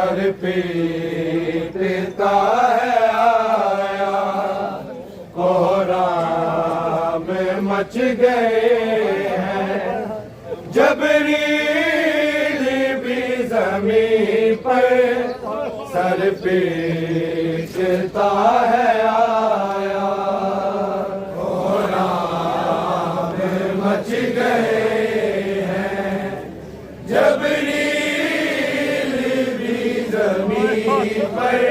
Sir पीटता है आया, कोहराम मच गए हैं। जबरील भी ज़मीन पर सर पीटता है आया, कोहराम मच गए हैं। जबरील भी ज़मीन पर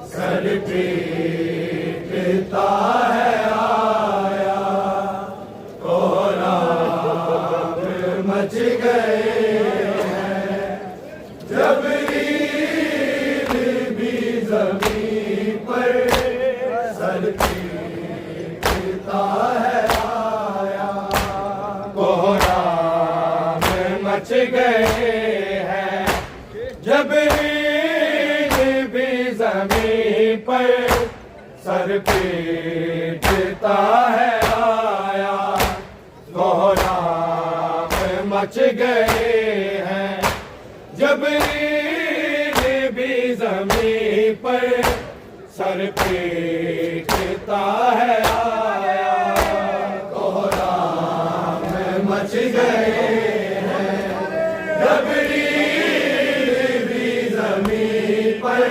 सर पीटता है आया, कोहराम मच गए हैं। जबरील भी ज़मीन पर सर पीटता है आया, कोहराम मच गए हैं। जबरील भी ज़मीन पर सर पीटता है आया, कोहराम मच गए हैं। जबरील भी ज़मीन पर सर पीटता है आया, कोहराम मच गए हैं। जबरील भी ज़मीन पर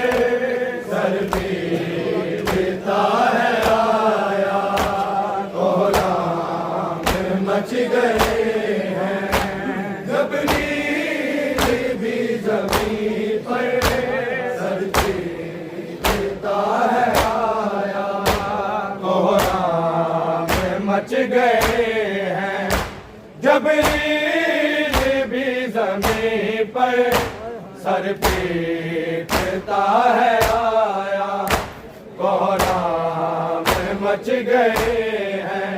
सर पीटता है आया, कोहराम मच गए हैं। जबरील भी ज़मीन पर सर पीटता है आया, कोहराम मच गए हैं। जबरील भी ज़मीन पर सर पीटता है आया, कोहराम मच गए हैं।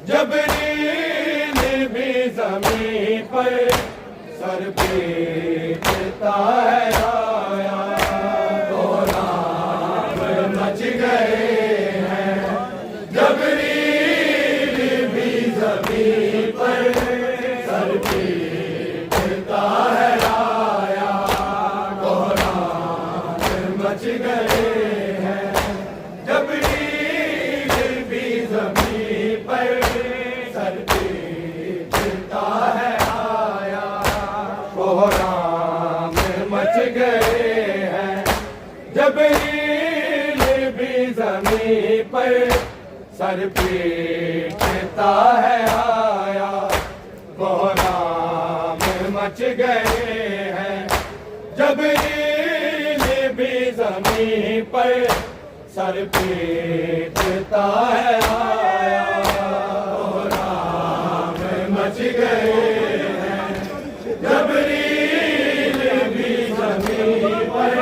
जबरील भी ज़मीन पर सर पीटता है आया, कोहराम मच गए हैं। जबरील भी ज़मीन पर सर पीटता है आया, कोहराम मच गए हैं। जबरील भी ज़मीन पर सर पीटता है आया, कोहराम मच गए हैं। जबरील भी ज़मीन पर सर पीटता है आया, कोहराम मच गए हैं। जबरील भी ज़मीन पर सर पीटता है आया, कोहराम मच गए हैं। जबरील भी ज़मीन पर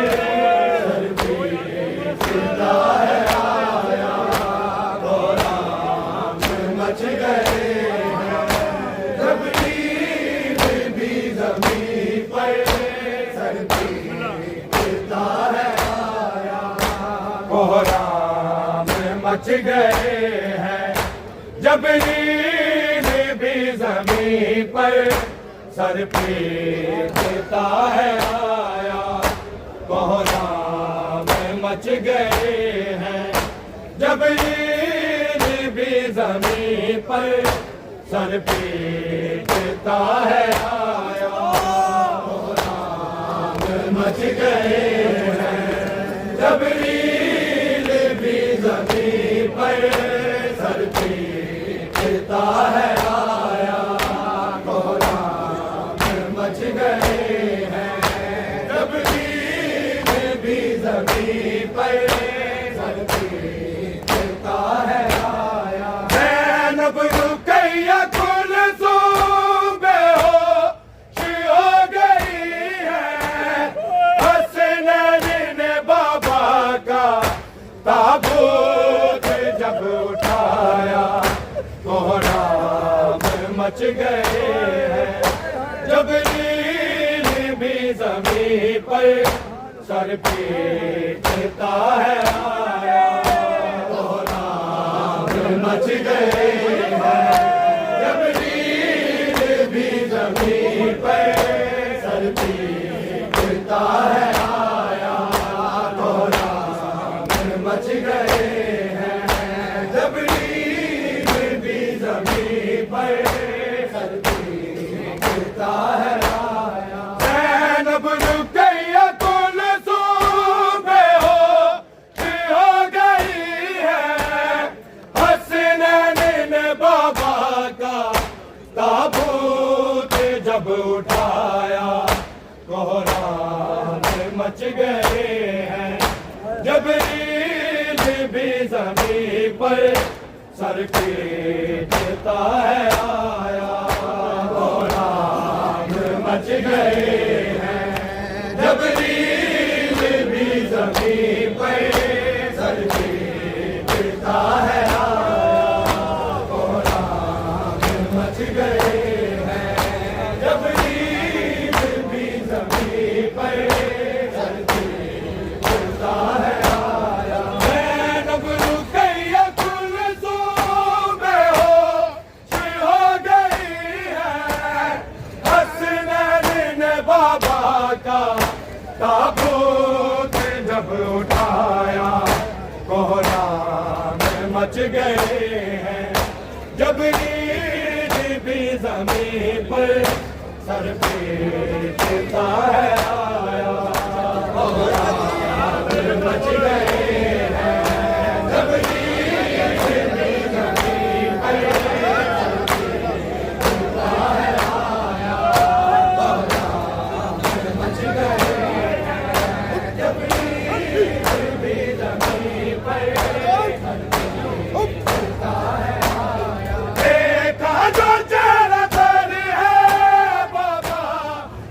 सर पीटता है आया, कोहराम मच गए हैं। जबरील भी ज़मीन पर सर पीटता है आया, कोहराम मच गए हैं। जबरील भी ज़मीन पर सर पीटता है आया, कोहराम मच गए हैं। जबरील भी ज़मीन पर सर पीटता है आया, कोहराम मच गए हैं। जबरील भी ज़मीन पर सर पीटता है आया, कोहराम मच गए हैं। जबरील भी ज़मीन पर सर पीटता है आया। ज़ैनब रुक़ैया कुलसूम बेहोश हो गई है, हसनैन ने बाबा का ताबूत जब उठाया, कोहराम मच गए हैं। जबरील भी ज़मीन पर सर पीटता है आया, कोहराम मच गए हैं। जबरील भी ज़मीन पर सर पीटता है मच गए हैं। जबरील भी ज़मीन पर सर पीटता है आया, गुलाम मच गए हैं। जबरील भी ज़मीन पर सर पीटता है आया, गुलाम मच गए हैं। जबरील भी ज़मीन पर सर पीटता है आया। मैं नबरू कैया कुलसूम में हो गई है। हसनैन ने बाबा का ताबूत जब उठाया, कोहराम मच गए हैं। जबरील भी ज़मीन पर सर पीटता है आया, कोहराम मच गए हैं। जबरील भी ज़मीन पर सर पीटता है आया, कोहराम मच गए हैं। जबरील भी ज़मीन पर सर पीटता है आया। देखा जो चेहरा तर है बाबा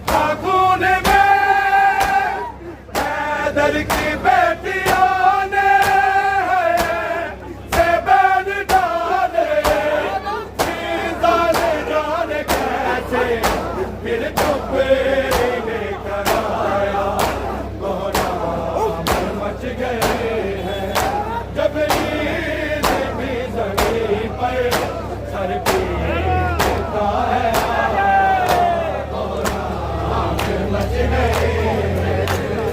का खून में, हैदर की बेटियों ने से बैन डाले। जाने जाने कैसे फिर चुप लेकर आया, कोहराम मच गए हैं। जबरील भी ज़मीन पर सर पीटता है आया, कोहराम मच गए हैं।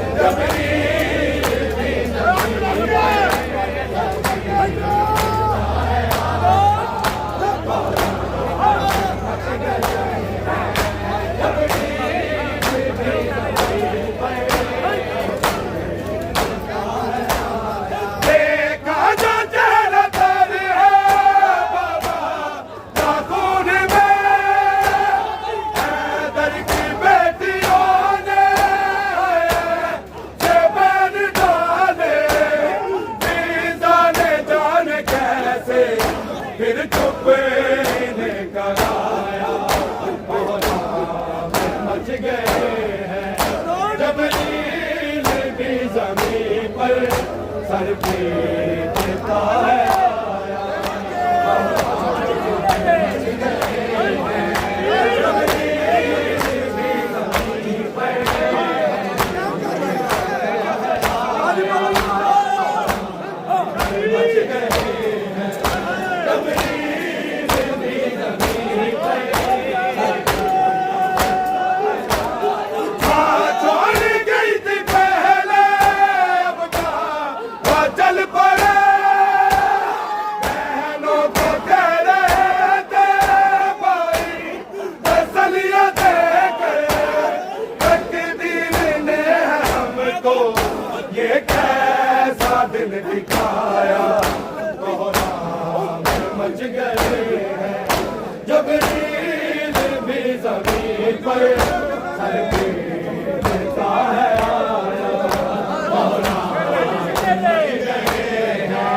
जबरील भी ज़मीन पर सर पीटता है आया, कोहराम मच गए हैं। जबरील भी ज़मीन पर देखा जो चेहरा तर है बाबा का खून में, हैदर की बेटियों ने से बैन डाले। जाने जाने कैसे फिर चुप लेकर आया, कोहराम मच गए हैं। जबरील भी ज़मीन पर सर पीटता है आया, मच गए हैं। जबरील भी ज़मीन पर मच गए हैं। जबरील भी ज़मीन पर छोड़ गई थी पहले, अब कहाँ चल पड़े। बहनों को कह रहे थे भाई तसलियाँ देकर, तकदीर ने हमको ये कैसा दिन दिखाया, कोहराम मच गए हैं। जबरील भी ज़मीन पर सर पीटता है आया, कोहराम मच गए हैं।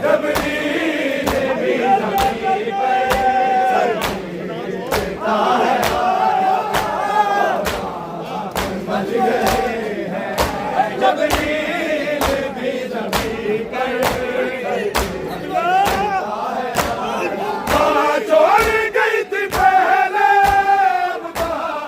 जबरील भी ज़मीन पर सर पीटता है आया, कोहराम मच गए हैं। जबरील भी ज़मीन पर छोड़ गई थी पहले, अब कहाँ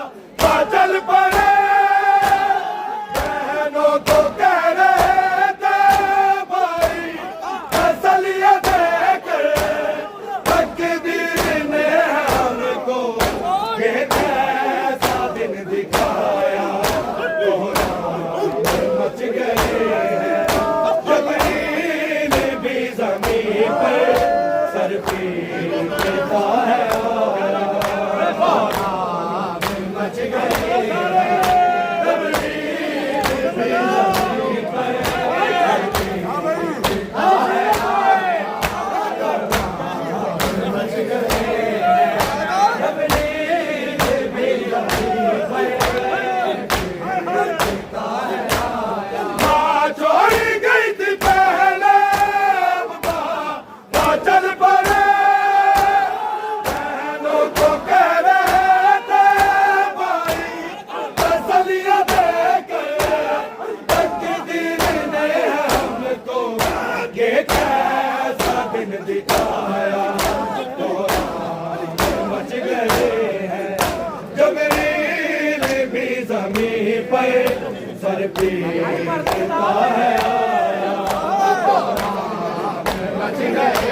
देता है आया, मच गए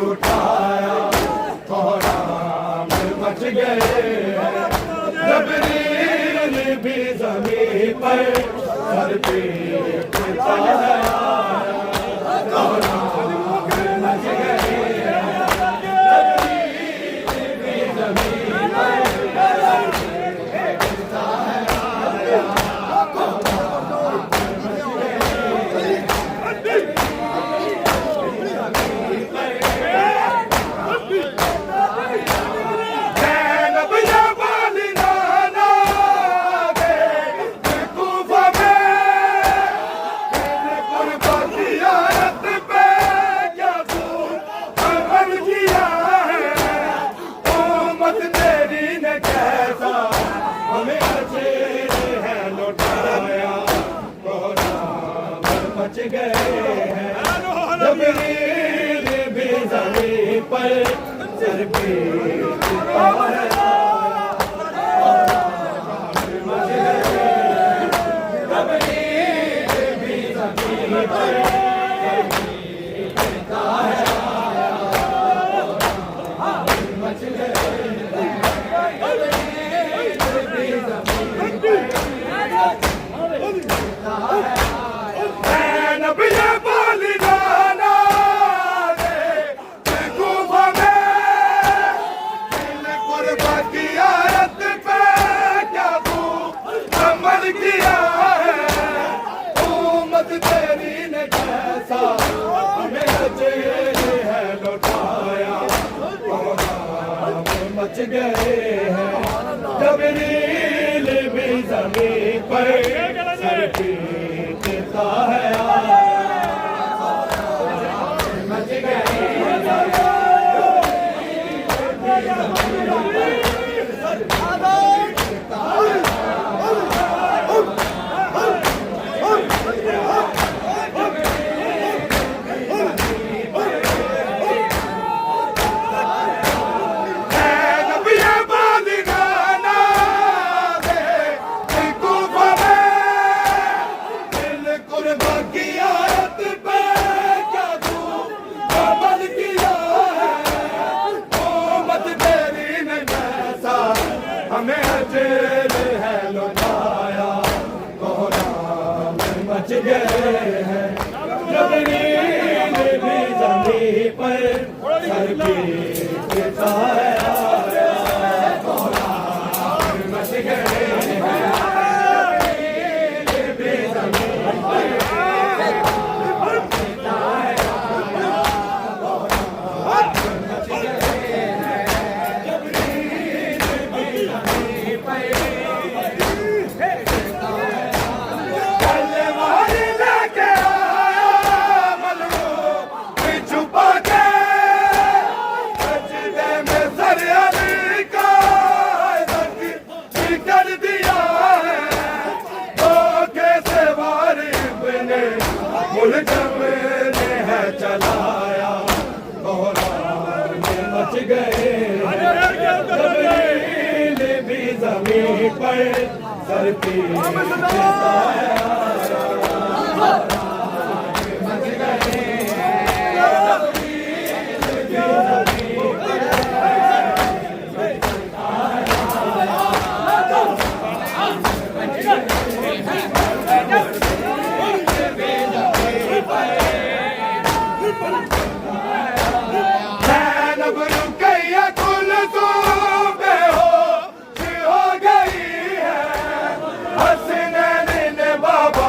उठाया कोहराम मच गए, जबरील भी ज़मीन पर सर पीटता है आया, कोहराम मच गए, जबरील भी ज़मीन पर सर पीटता है आया, कोहराम मच गए। मच गए हैं, जबरील भी ज़मीन पर सर पीटता है आया, मच गए, जबरील भी ज़मीन पर सर पीटता है आया, मच गए, जबरील भी ज़मीन पर पीटता है। मच गए हैं, जबरील भी ज़मीन पर सर पीटता है आया, मच गए, जबरील भी ज़मीन पर सर पीटता है हमें जेल है लौटाया, कोहराम मच गए हैं, जबरील भी ज़मीन पर सर पीटता है आया, कोहराम मच गए हैं, जबरील भी ज़मीन पर सर पीटता है आया, कोहराम मच गए हैं, जबरील भी ज़मीन पर है चलाया, कोहराम मच गए, जबरील भी ज़मीन पर सर पीटता है आया, मच गए, जबरील भी ज़मीन पर सर पीटता है आया, मच गए, बाबा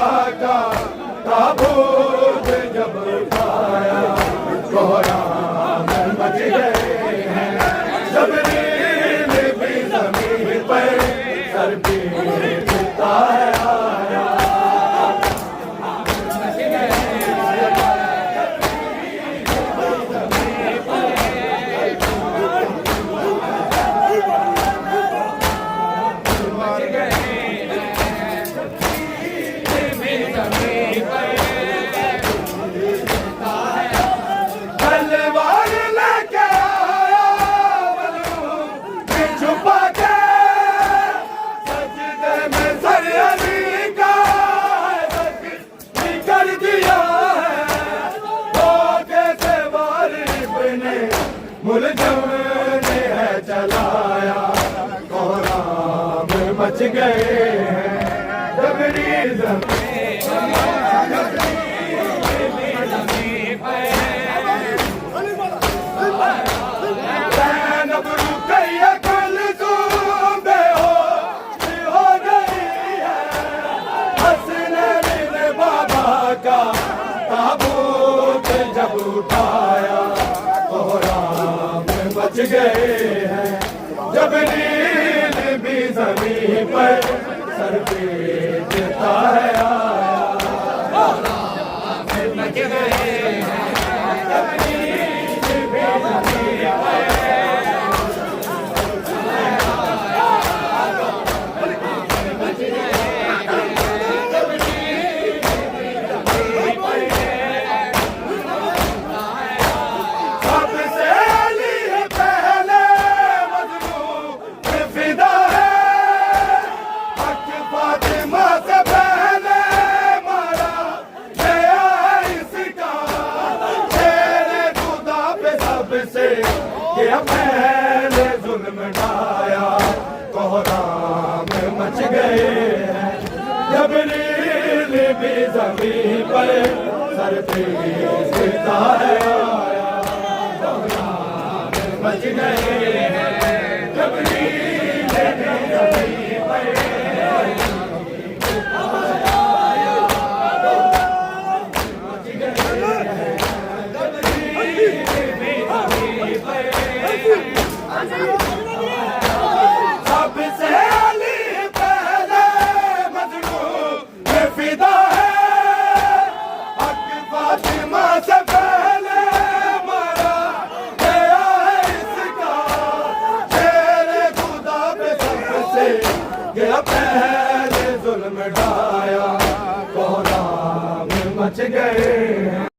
ज़ैनब रुक़ैया कुलसूम बेहोश हो गई है। हसनैन ने बाबा का ताबूत जब उठाया कोहराम बच गए हैं। जबरील भी ज़मीन पर सर पे गिरता है आया, कोहराम बच गए हैं। जबरील भी ज़मीन पर से ये पहले जुल्म ढाया, कोहराम मच गए हैं। जबरील भी ज़मीन पर सर पे गिरता है आया, कोहराम मच गए हैं। जबरील भी ज़मीन पर सबसे अली पहले मजनून ये फिदा है। हक फातिमा से पहले मारा गया है इसका, शेरे खुदा पे सबसे गया पहले जुल्म ढाया, कोहराम मच गए।